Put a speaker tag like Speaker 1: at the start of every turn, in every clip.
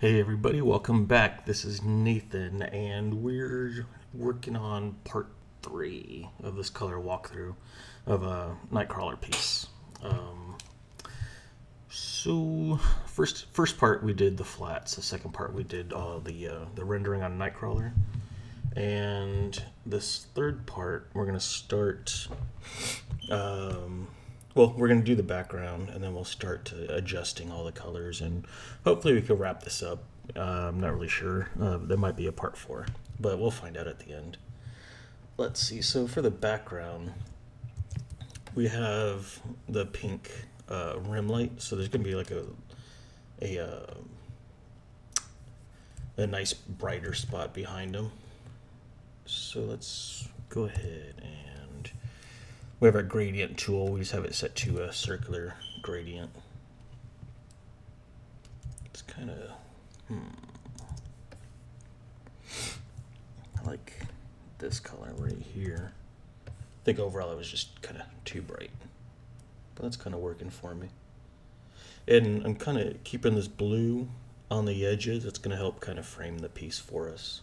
Speaker 1: Hey everybody, welcome back. This is Nathan, and we're working on part 3 of this color walkthrough of a Nightcrawler piece. So first part we did the flats. The second part we did all the rendering on Nightcrawler, and this third part we're gonna start. Well, we're going to do the background, and then we'll start to adjusting all the colors, and hopefully we can wrap this up. I'm not really sure. There might be a part 4, but we'll find out at the end. Let's see. So for the background, we have the pink rim light. So there's going to be like a nice brighter spot behind them. So let's go ahead and we have our gradient tool. We just have it set to a circular gradient. It's kind of, I like this color right here. I think overall it was just kind of too bright, but that's kind of working for me. And I'm kind of keeping this blue on the edges. It's going to help kind of frame the piece for us.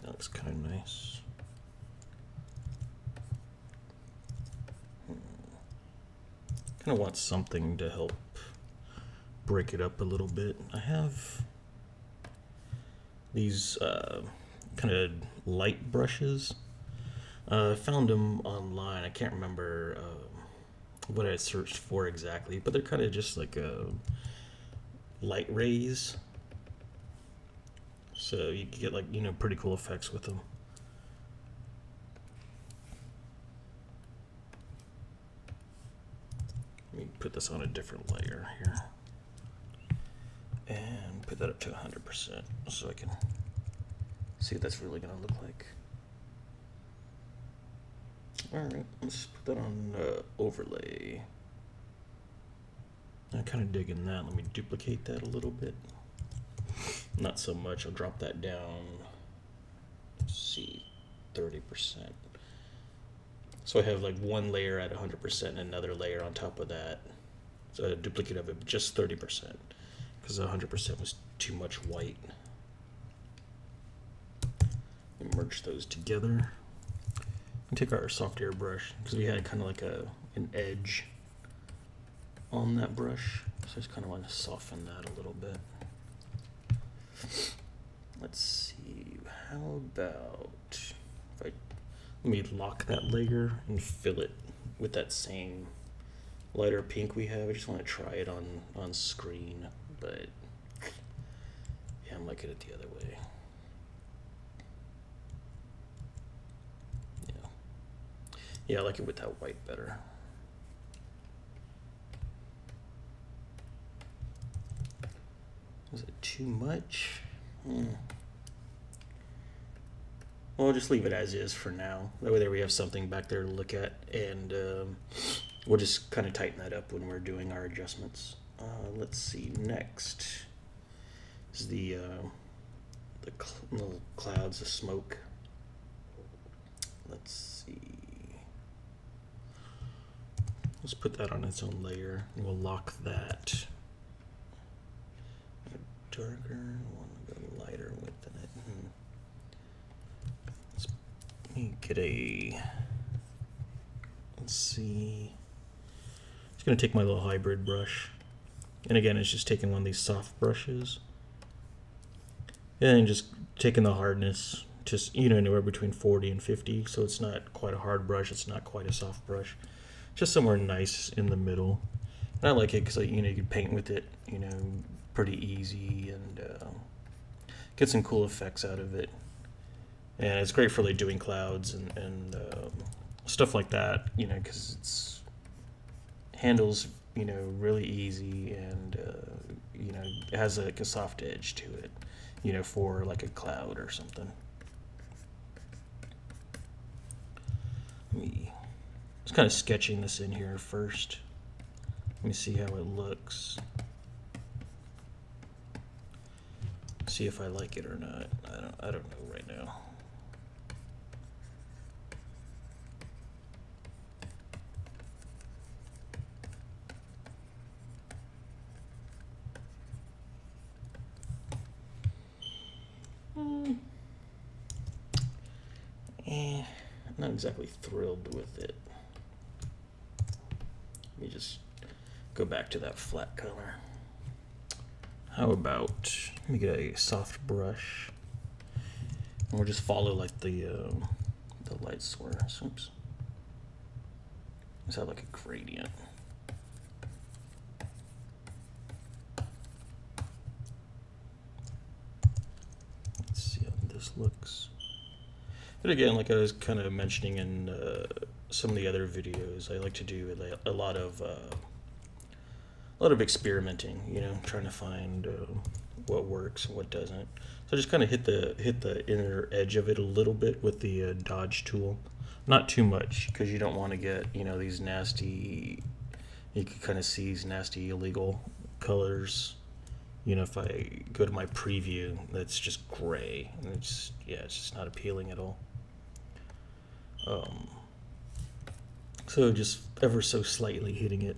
Speaker 1: Looks kind of nice. Kind of want something to help break it up a little bit. I have these kind of light brushes. I found them online. I can't remember what I searched for exactly, but they're kind of just like light rays. So you can get, like, pretty cool effects with them. Let me put this on a different layer here and put that up to 100% so I can see what that's really going to look like. Alright, let's put that on overlay. I'm kind of digging that. Let me duplicate that a little bit. Not so much. I'll drop that down. Let's see, 30%. So I have like one layer at 100% and another layer on top of that. So a duplicate of it, just 30%, because 100% was too much white. And merge those together. And take our soft air brush, because we had kind of like an edge on that brush. So I just kind of want to soften that a little bit. Let's see, how about if let me lock that layer and fill it with that same lighter pink we have. I just want to try it on screen, but yeah, I'm liking it the other way. Yeah, I like it with that white better. Was it too much? Well, I'll just leave it as is for now. That way there we have something back there to look at, and we'll just kind of tighten that up when we're doing our adjustments. Let's see, next is the little clouds of smoke. Let's see. Let's put that on its own layer, and we'll lock that. Darker, one go lighter within it. Let me get let's see. I'm just gonna take my little hybrid brush, and again, it's just taking one of these soft brushes, and just taking the hardness, just anywhere between 40 and 50. So it's not quite a hard brush, it's not quite a soft brush, just somewhere nice in the middle. And I like it because you can paint with it, pretty easy, and get some cool effects out of it. And it's great for like doing clouds and stuff like that, because it's handles really easy, and it has like a soft edge to it, for like a cloud or something. Just kind of sketching this in here first. Let me see how it looks. See if I like it or not. I don't know right now. Not exactly thrilled with it. Let me just go back to that flat color. How about, let me get a soft brush, and we'll just follow like the light source. Oops. Let's have like a gradient. Let's see how this looks. But again, like I was kind of mentioning in some of the other videos, I like to do a lot of experimenting. You know, trying to find what works and what doesn't. So just kind of hit the inner edge of it a little bit with the dodge tool, not too much, because you don't want to get, you know, these nasty. You can kind of see these nasty illegal colors. You know, if I go to my preview, that's just gray, and it's just not appealing at all. So just ever so slightly hitting it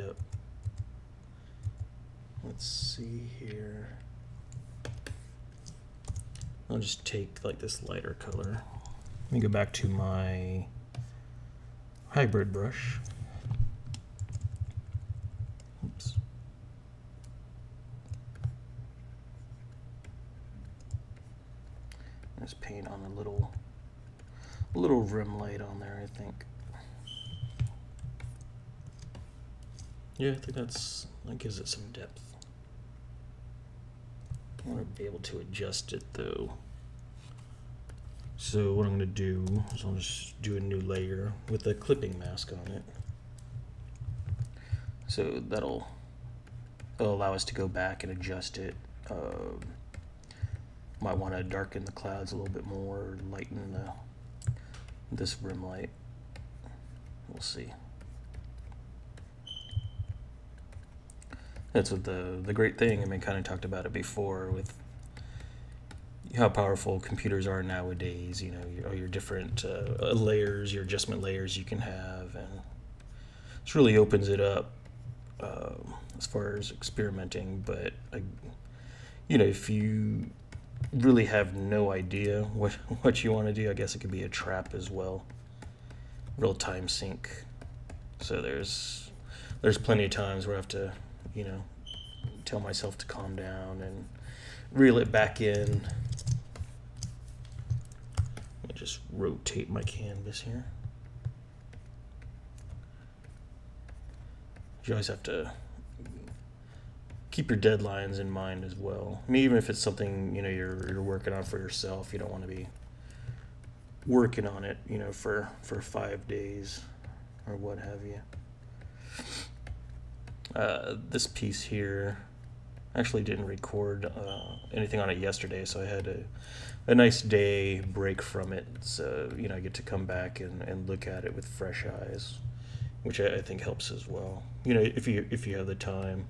Speaker 1: up. Let's see here. I'll just take like this lighter color. Let me go back to my hybrid brush. Oops. Just paint on a little rim light on there, I think. Yeah, I think that gives it some depth. I want to be able to adjust it though. So what I'm going to do is I'll just do a new layer with a clipping mask on it. So that'll allow us to go back and adjust it. Might want to darken the clouds a little bit more, lighten this rim light. We'll see. That's what the great thing, I mean, kind of talked about it before with how powerful computers are nowadays. You know, all your different layers, your adjustment layers you can have, and this really opens it up as far as experimenting. But you know, if you really have no idea what you want to do, I guess it could be a trap as well. Real-time sync. So there's plenty of times where I have to, you know, tell myself to calm down and reel it back in. Let me just rotate my canvas here. You always have to keep your deadlines in mind as well. I mean, even if it's something, you know, you're working on for yourself, you don't want to be working on it, you know, for 5 days or what have you. This piece here, actually didn't record anything on it yesterday, so I had a nice day break from it. So, you know, I get to come back and look at it with fresh eyes, which I think helps as well. You know, if you have the time.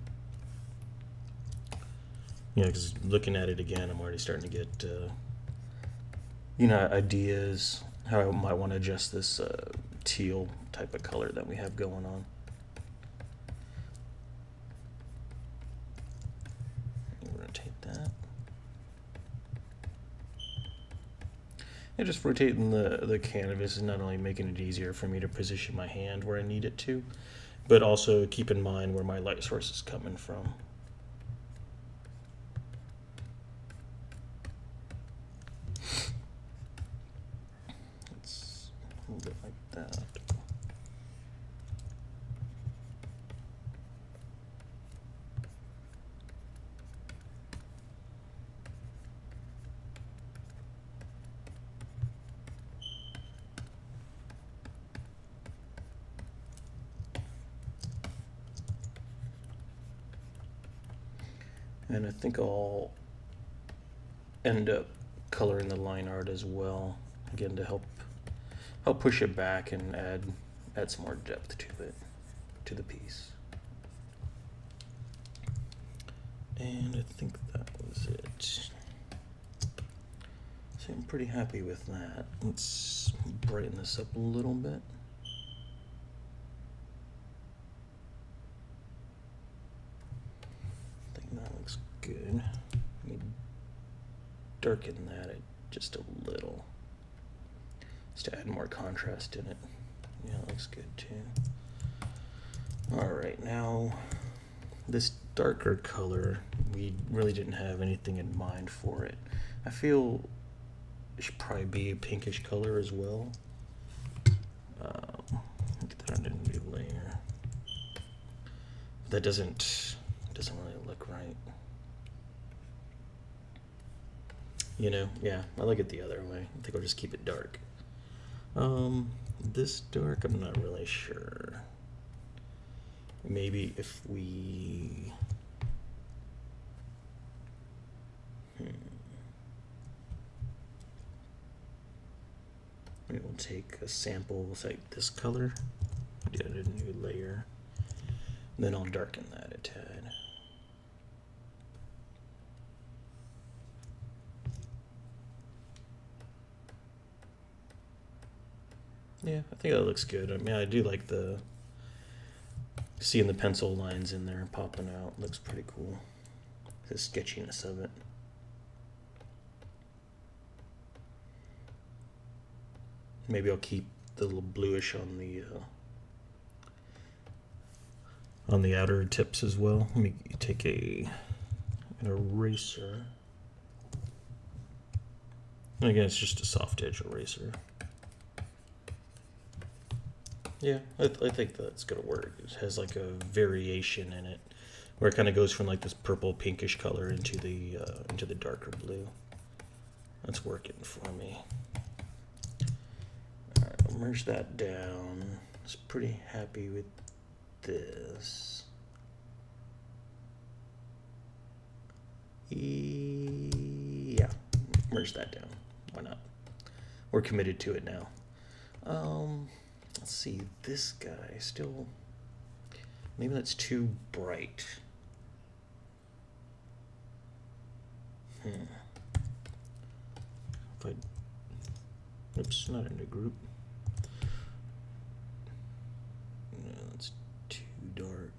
Speaker 1: You know, because looking at it again, I'm already starting to get, you know, ideas how I might want to adjust this teal type of color that we have going on. Rotate that. And just rotating the canvas is not only making it easier for me to position my hand where I need it to, but also keep in mind where my light source is coming from. A little bit like that. And I think I'll end up coloring the line art as well, again to help push it back and add some more depth to the piece. And I think that was it. So I'm pretty happy with that. Let's brighten this up a little bit. I think that looks good. Let me darken that just a little, just to add more contrast in it. Yeah, it looks good too. Alright, now this darker color, we really didn't have anything in mind for it. I feel it should probably be a pinkish color as well. Get that on a new layer. That doesn't really look right. You know, yeah, I like it the other way. I think I'll just keep it dark. This dark, I'm not really sure. Maybe if we... Maybe we'll take a sample, say this color, get a new layer, and then I'll darken that a tad. Yeah, I think that looks good. I mean, I do like seeing the pencil lines in there popping out. Looks pretty cool. The sketchiness of it. Maybe I'll keep the little bluish on the outer tips as well. Let me take an eraser. And again, it's just a soft edge eraser. Yeah, I think that's gonna work. It has like a variation in it, where it kind of goes from like this purple pinkish color into the darker blue. That's working for me. All right, I'll merge that down. I was pretty happy with this. Yeah, merge that down. Why not? We're committed to it now. Let's see, this guy still, maybe that's too bright. If I, oops, not in a group. No, that's too dark.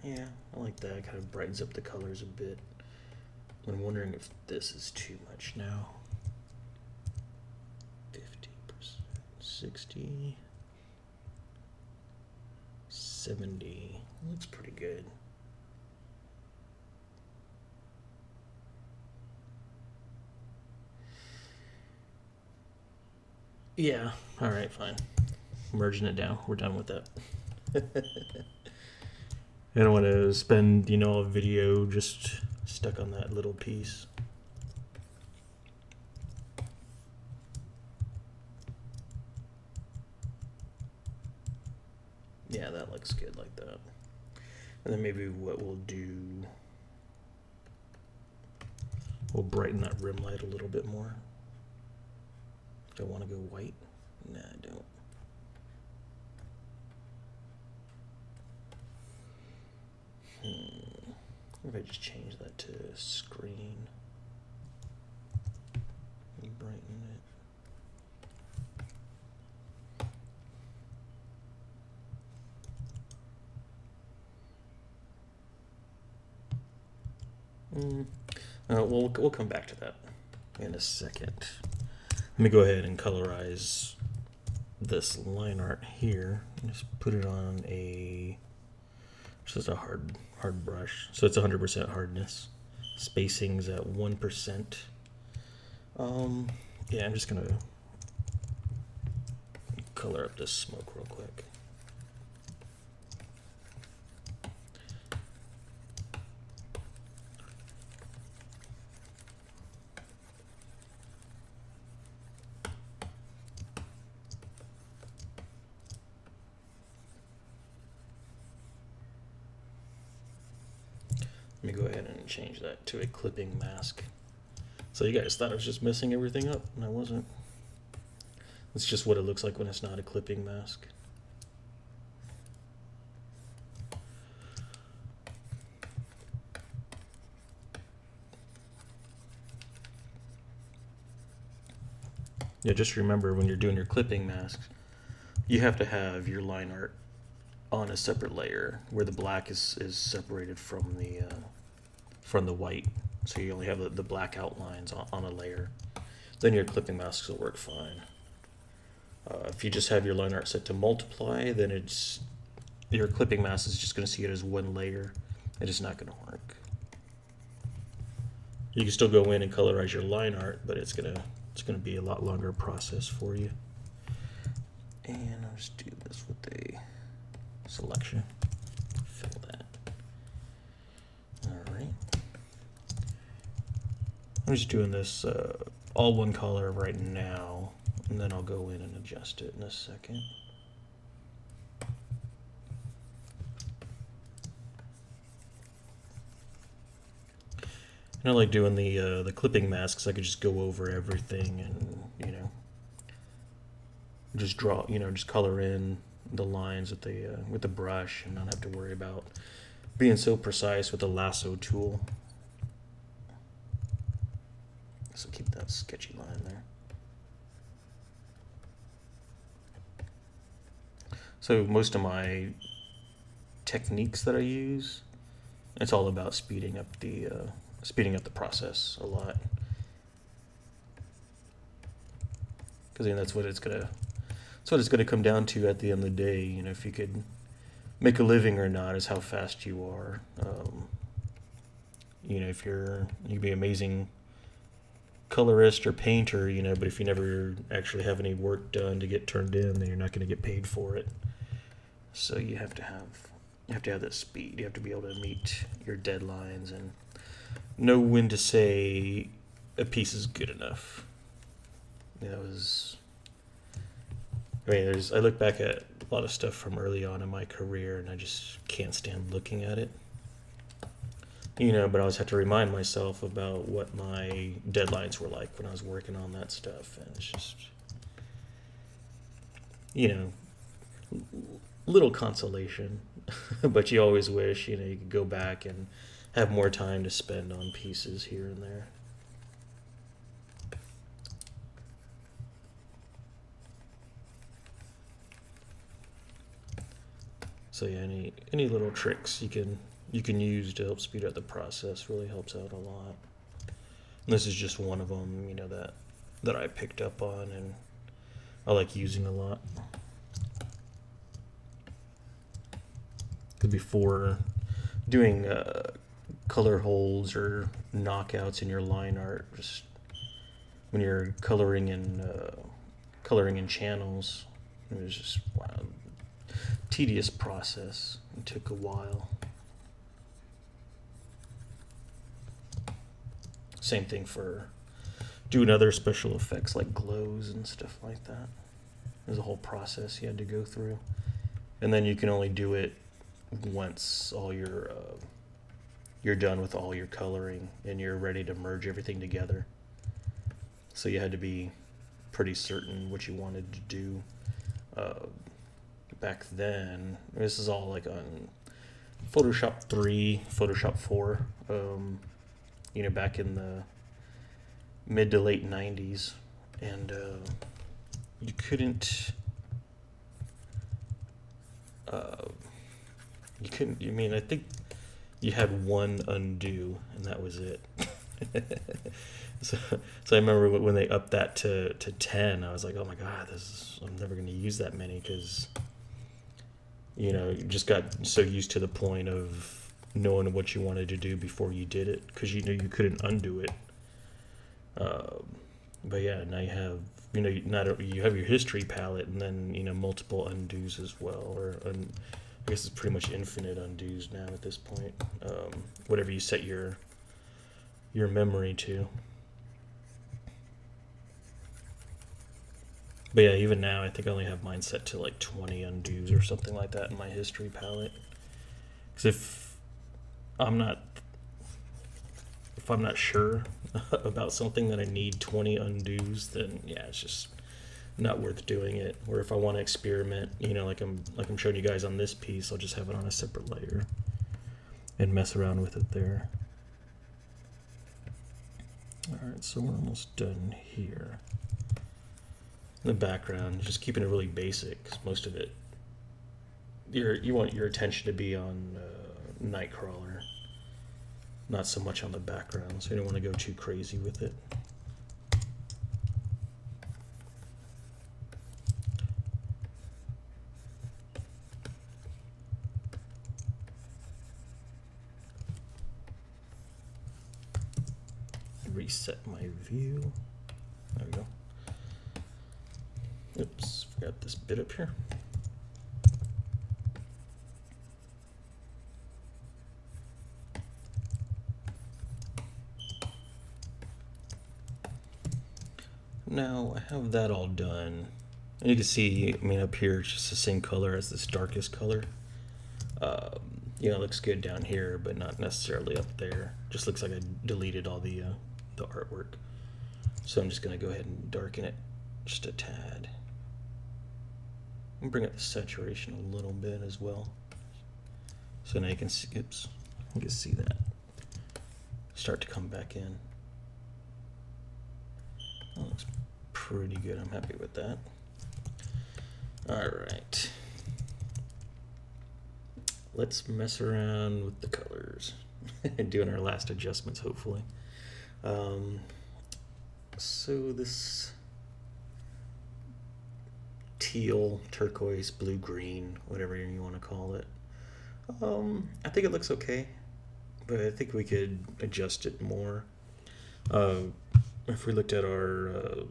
Speaker 1: Yeah, I like that. It kind of brightens up the colors a bit. I'm wondering if this is too much now. 50%, 60, 70. Looks pretty good. Yeah, all right, fine. Merging it down. We're done with that. I don't want to spend, a video just stuck on that little piece. Yeah, that looks good like that. And then maybe what we'll do, we'll brighten that rim light a little bit more. Do I want to go white? Nah, I don't. What if I just change that to screen and brighten it? We'll come back to that in a second. Let me go ahead and colorize this line art here. Just put it on just a hard brush. So it's 100% hardness. Spacing's at 1%. Yeah, I'm just gonna color up this smoke real quick. Let me go ahead and change that to a clipping mask. So you guys thought I was just messing everything up, and I wasn't. It's just what it looks like when it's not a clipping mask. Yeah, just remember when you're doing your clipping masks, you have to have your line art on a separate layer where the black is separated from the white. So you only have the black outlines on a layer. Then your clipping masks will work fine. If you just have your line art set to multiply, then your clipping mask is just going to see it as one layer. It's not going to work. You can still go in and colorize your line art, but it's going to be a lot longer process for you. And I'll just do this with a selection. Fill that. All right. I'm just doing this all one color right now, and then I'll go in and adjust it in a second. And I like doing the clipping masks. I could just go over everything and just draw, just color in the lines with the brush, and not have to worry about being so precise with the lasso tool. So keep that sketchy line there. So most of my techniques that I use, it's all about speeding up the process a lot. Because that's what it's gonna come down to at the end of the day. If you could make a living or not is how fast you are. If you'd be amazing colorist or painter, but if you never actually have any work done to get turned in, then you're not going to get paid for it. So you have to have that speed. You have to be able to meet your deadlines and know when to say a piece is good enough. I look back at a lot of stuff from early on in my career, and I just can't stand looking at it. But I always have to remind myself about what my deadlines were like when I was working on that stuff. And it's just, little consolation. But you always wish, you could go back and have more time to spend on pieces here and there. So yeah, any little tricks you can use to help speed up the process really helps out a lot. And this is just one of them, that I picked up on and I like using a lot. Because before doing color holds or knockouts in your line art, just when you're coloring in channels, it was just tedious process. It took a while. Same thing for doing other special effects like glows and stuff like that. There's a whole process you had to go through, and then you can only do it once all you're done with all your coloring and you're ready to merge everything together. So you had to be pretty certain what you wanted to do. Back then, this is all like on Photoshop 3, Photoshop 4. Back in the mid to late 90s, and you couldn't. I think you had one undo, and that was it. So I remember when they upped that to 10, I was like, oh my god, I'm never going to use that many, because you just got so used to the point of knowing what you wanted to do before you did it, because you couldn't undo it. But yeah, now you have you have your history palette, and then multiple undos as well, I guess it's pretty much infinite undos now at this point. Whatever you set your memory to. But yeah, even now I think I only have mine set to like 20 undos or something like that in my history palette. Because if if I'm not sure about something that I need 20 undos, then yeah, it's just not worth doing it. Or if I want to experiment, you know, like I'm showing you guys on this piece, I'll just have it on a separate layer and mess around with it there. All right, so we're almost done here. In the background, just keeping it really basic, 'cause most of it, you want your attention to be on Nightcrawler, not so much on the background, so you don't want to go too crazy with it. Reset my view. There we go. Oops, forgot this bit up here. Now I have that all done. And you can see, I mean, up here it's just the same color as this darkest color. You know, it looks good down here, but not necessarily up there. Just looks like I deleted all the artwork. So I'm just going to go ahead and darken it just a tad. And bring up the saturation a little bit as well. So now you can see, oops, you can see that start to come back in. That looks pretty good. I'm happy with that. All right. Let's mess around with the colors and doing our last adjustments, hopefully. So this teal, turquoise, blue, green, whatever you want to call it. I think it looks okay, but I think we could adjust it more. If we looked at our,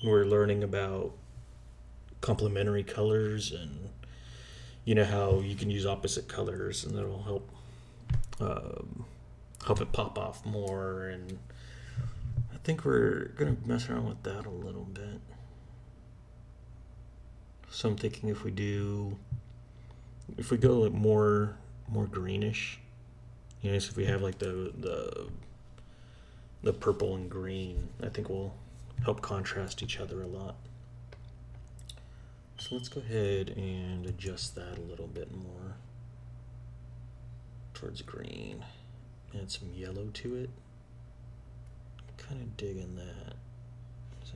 Speaker 1: we're learning about complementary colors, and you know how you can use opposite colors, and that'll help help it pop off more. And I think we're gonna mess around with that a little bit. So I'm thinking if we go like more greenish, you know, so if we have like the purple and green, I think will help contrast each other a lot. So let's go ahead and adjust that a little bit more towards green. Add some yellow to it. Kind of digging that. So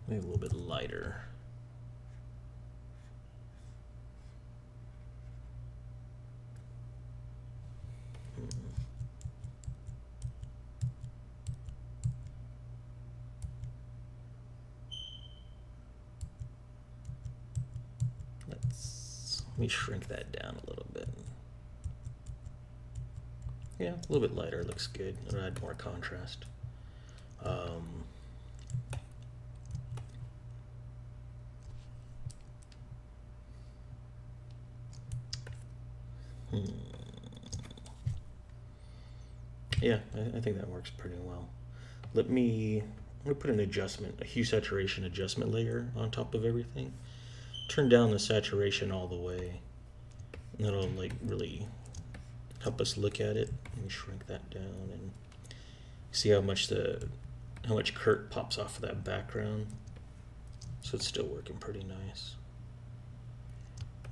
Speaker 1: maybe a little bit lighter. Let me shrink that down a little bit. Yeah, a little bit lighter looks good. It'll add more contrast. Yeah, I think that works pretty well. I'm gonna put an adjustment, a hue saturation adjustment layer on top of everything. Turn down the saturation all the way, and that'll like really help us look at it. Let me shrink that down and see how much Kurt pops off of that background. So it's still working pretty nice.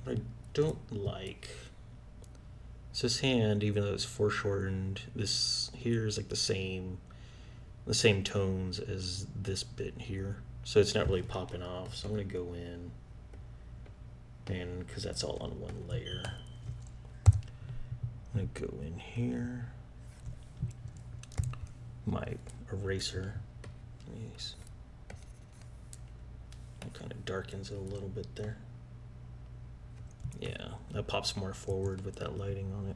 Speaker 1: What I don't like is this hand, even though it's foreshortened, this here is like the same tones as this bit here, so it's not really popping off. So I'm gonna go in, and because that's all on one layer, I'm gonna go in here, my eraser, it kind of darkens it a little bit there. Yeah, that pops more forward with that lighting on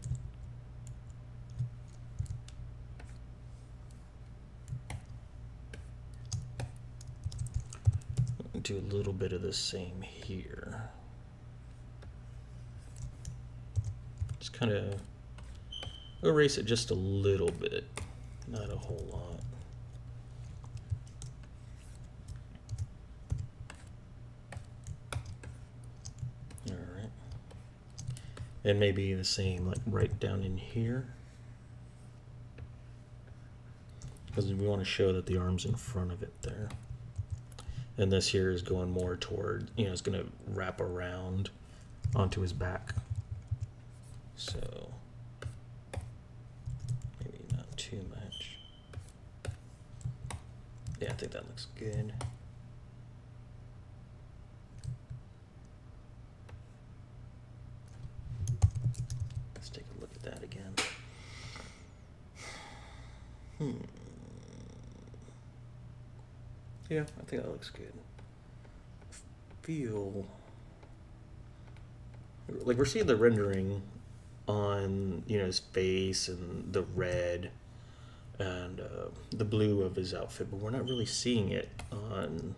Speaker 1: it. Do a little bit of the same here. Just kind of erase it just a little bit, not a whole lot. All right. And maybe the same, like right down in here. Because we want to show that the arm's in front of it there. And this here is going more toward, you know, it's going to wrap around onto his back. So maybe not too much. Yeah, I think that looks good. Let's take a look at that again. Yeah, I think that looks good. Feel like we're seeing the rendering on, you know, his face and the red and the blue of his outfit, but we're not really seeing it on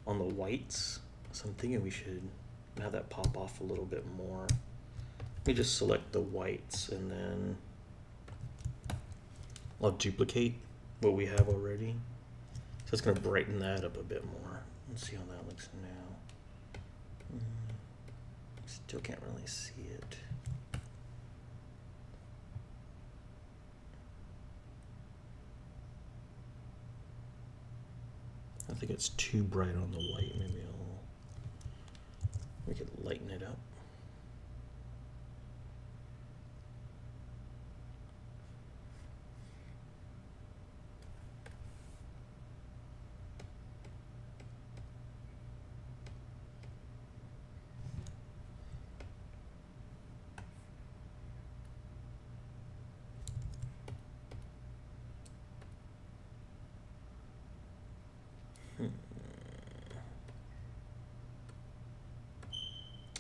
Speaker 1: the whites. So I'm thinking we should have that pop off a little bit more. Let me just select the whites and then I'll duplicate what we have already. So it's going to brighten that up a bit more. Let's see how that looks now. Still can't really see it. I think it's too bright on the white. Maybe we could lighten it up.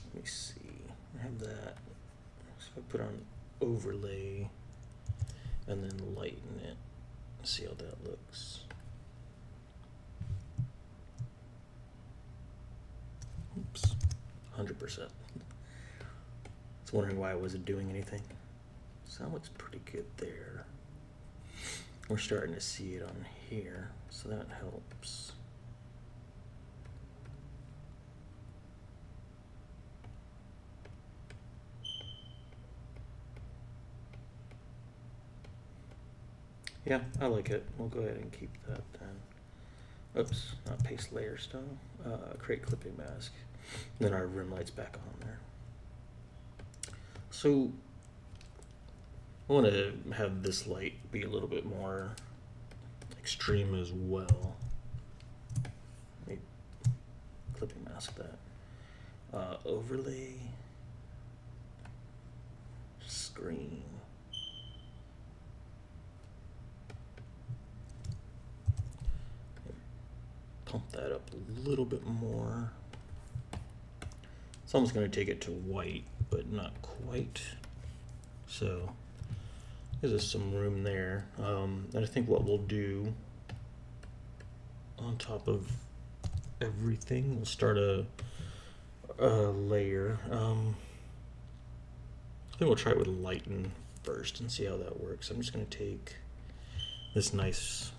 Speaker 1: Let me see. I have that. So if I put on overlay and then lighten it, see how that looks. Oops, 100%. I was wondering why I wasn't doing anything. So that looks pretty good there. We're starting to see it on here, so that helps. Yeah, I like it. We'll go ahead and keep that then. Oops, not paste layer style. Create clipping mask. And then our rim light's back on there. So I want to have this light be a little bit more extreme as well. Let me clipping mask that. Overlay. Screen. Pump that up a little bit more. It's almost going to take it to white, but not quite. So there's just some room there. And I think what we'll do on top of everything, we'll start a layer. I think we'll try it with lighten first and see how that works. I'm just going to take this nice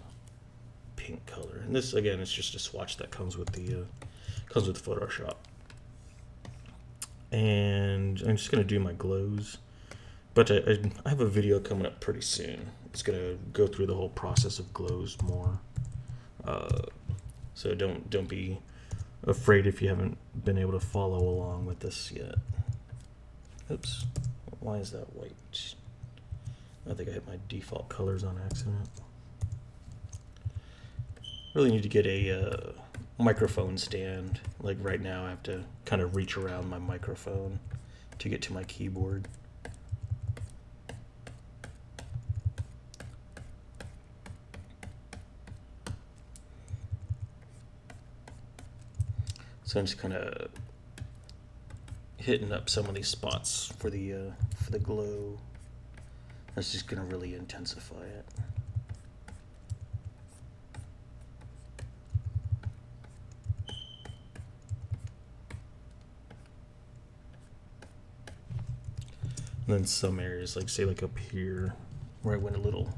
Speaker 1: pink color, and this again is just a swatch that comes with the Photoshop. And I'm just gonna do my glows, but I have a video coming up pretty soon. It's gonna go through the whole process of glows more. So don't be afraid if you haven't been able to follow along with this yet. Oops, why is that white? I think I hit my default colors on accident. Really need to get a microphone stand. Like right now I have to kind of reach around my microphone to get to my keyboard. So I'm just kind of hitting up some of these spots for the glow. That's just going to really intensify it. And then some areas, like say like up here, where I went a little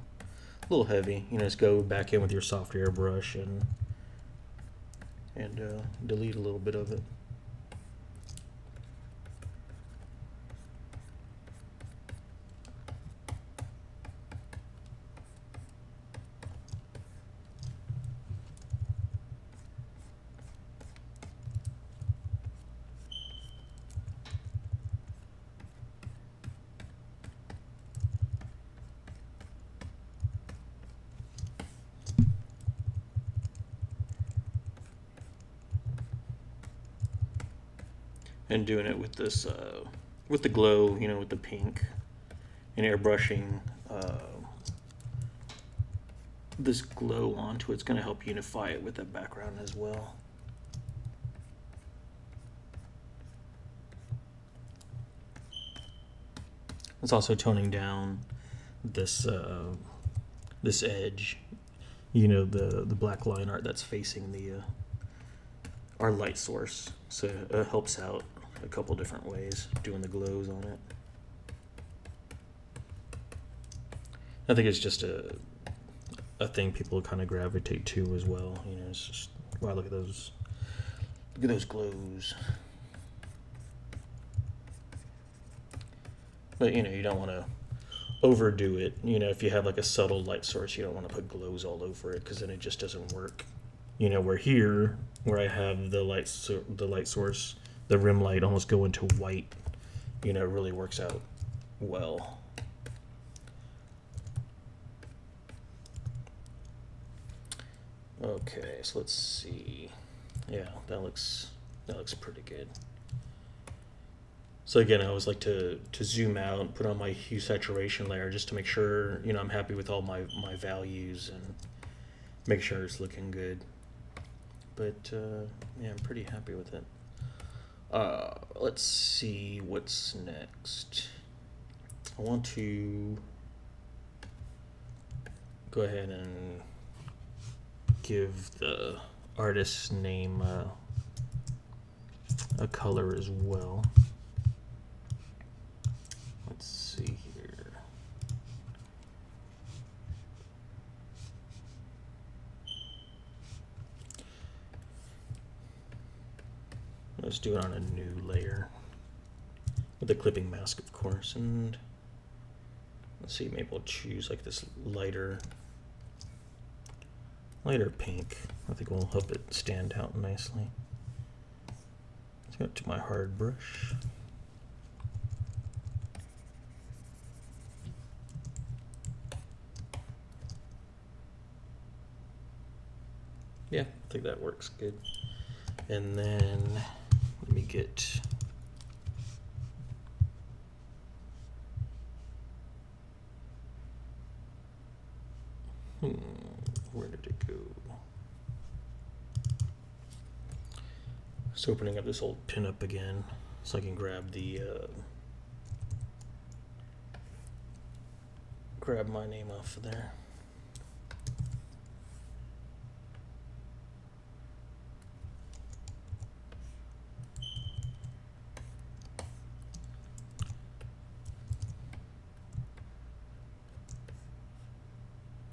Speaker 1: heavy, you know, just go back in with your soft airbrush and delete a little bit of it. and doing it with this, with the glow, you know, with the pink, and airbrushing this glow onto it. It's going to help unify it with the background as well. It's also toning down this this edge, you know, the black line art that's facing the our light source. So it helps out a couple different ways doing the glows on it. I think it's just a thing people kind of gravitate to as well. You know, it's just, wow, look at those glows. But you know, you don't want to overdo it. You know, if you have like a subtle light source, you don't want to put glows all over it, because then it just doesn't work. You know, where here, where I have the light source, the rim light almost go into white. You know, it really works out well. Okay, so let's see. Yeah, that looks pretty good. So again, I always like to zoom out and put on my hue saturation layer just to make sure, you know, I'm happy with all my values and make sure it's looking good. But yeah, I'm pretty happy with it. Let's see what's next. I want to go ahead and give the artist's name a color as well. Let's see here. Let's do it on a new layer with a clipping mask, of course. And let's see, maybe we'll choose like this lighter pink. I think will help it stand out nicely. Let's go to my hard brush. Yeah, I think that works good. And then let me get where did it go? Just opening up this old pinup again so I can grab the grab my name off of there.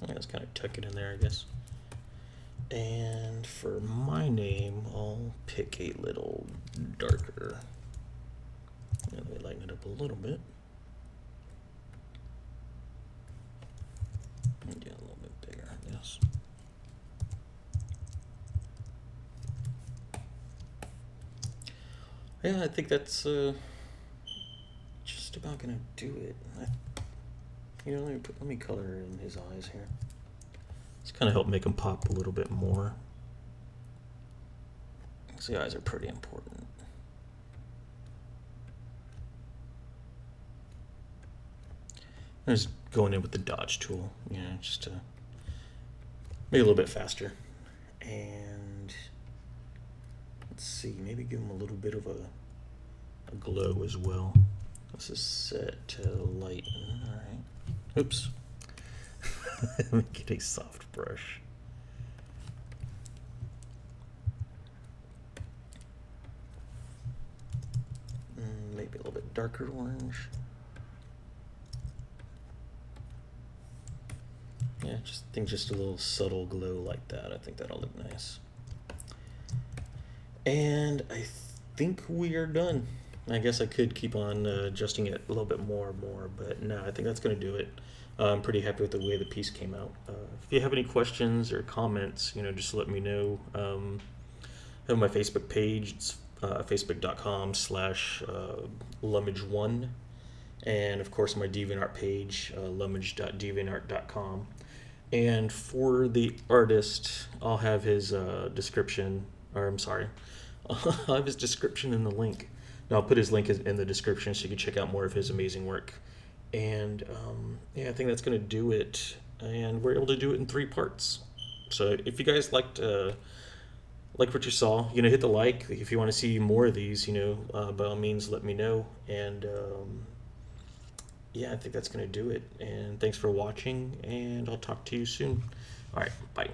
Speaker 1: Let's kind of tuck it in there, I guess. And for my name, I'll pick a little darker. Let me lighten it up a little bit. And get a little bit bigger, yes. Yeah, I think that's just about gonna do it. You know, let me color in his eyes here. It's kind of help make them pop a little bit more. Because the eyes are pretty important. I'm just going in with the dodge tool, you know, just to make it a little bit faster. And let's see, maybe give him a little bit of a glow as well. Let's just set to lighten. All right. Oops. Let me get a soft brush. Maybe a little bit darker orange. Yeah, just a little subtle glow like that. I think that'll look nice. And I think we are done. I guess I could keep on adjusting it a little bit more, but no, I think that's going to do it. I'm pretty happy with the way the piece came out. If you have any questions or comments, you know, just let me know. I have my Facebook page. It's facebook.com/lummage1, and of course my DeviantArt page, lummage.deviantart.com. And for the artist, I'll have his description, or I'm sorry, I'll have his description in the link. And I'll put his link in the description so you can check out more of his amazing work. And yeah, I think that's going to do it. And we're able to do it in 3 parts. So if you guys liked what you saw, hit the like. If you want to see more of these, by all means, let me know. And yeah, I think that's going to do it. And thanks for watching, and I'll talk to you soon. All right, bye.